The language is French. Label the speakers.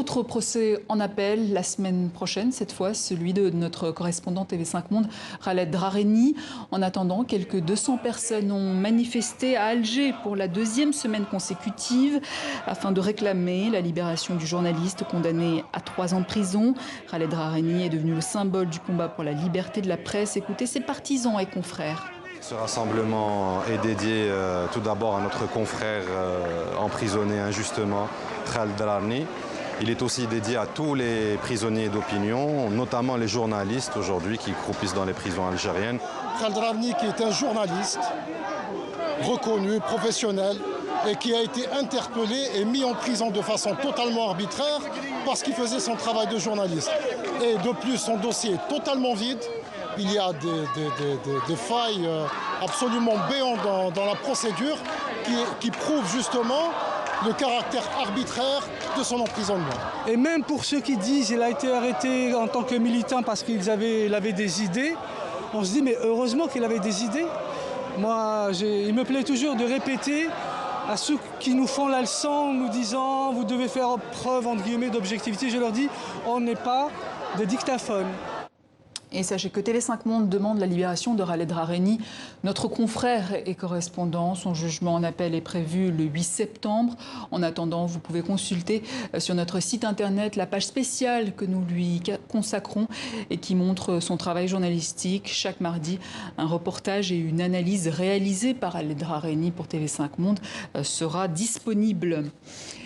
Speaker 1: Autre procès en appel la semaine prochaine, cette fois celui de notre correspondant TV5 Monde, Khaled Drareni. En attendant, quelques 200 personnes ont manifesté à Alger pour la deuxième semaine consécutive afin de réclamer la libération du journaliste condamné à 3 ans de prison. Khaled Drareni est devenu le symbole du combat pour la liberté de la presse. Écoutez ses partisans et confrères.
Speaker 2: Ce rassemblement est dédié tout d'abord à notre confrère emprisonné injustement, Khaled Drareni. Il est aussi dédié à tous les prisonniers d'opinion, notamment les journalistes aujourd'hui qui croupissent dans les prisons algériennes.
Speaker 3: Khaled Drareni qui est un journaliste reconnu, professionnel, et qui a été interpellé et mis en prison de façon totalement arbitraire parce qu'il faisait son travail de journaliste. Et de plus, son dossier est totalement vide. Il y a des failles absolument béantes dans la procédure qui prouvent justement le caractère arbitraire de son emprisonnement.
Speaker 4: Et même pour ceux qui disent qu'il a été arrêté en tant que militant parce qu'il avait des idées, on se dit mais heureusement qu'il avait des idées. Moi, il me plaît toujours de répéter à ceux qui nous font la leçon en nous disant vous devez faire preuve entre guillemets d'objectivité, je leur dis on n'est pas des dictaphones.
Speaker 1: Et sachez que TV5 Monde demande la libération de Khaled Drareni. Notre confrère et correspondant, son jugement en appel est prévu le 8 septembre. En attendant, vous pouvez consulter sur notre site internet la page spéciale que nous lui consacrons et qui montre son travail journalistique. Chaque mardi, un reportage et une analyse réalisée par Khaled Drareni pour TV5 Monde sera disponible.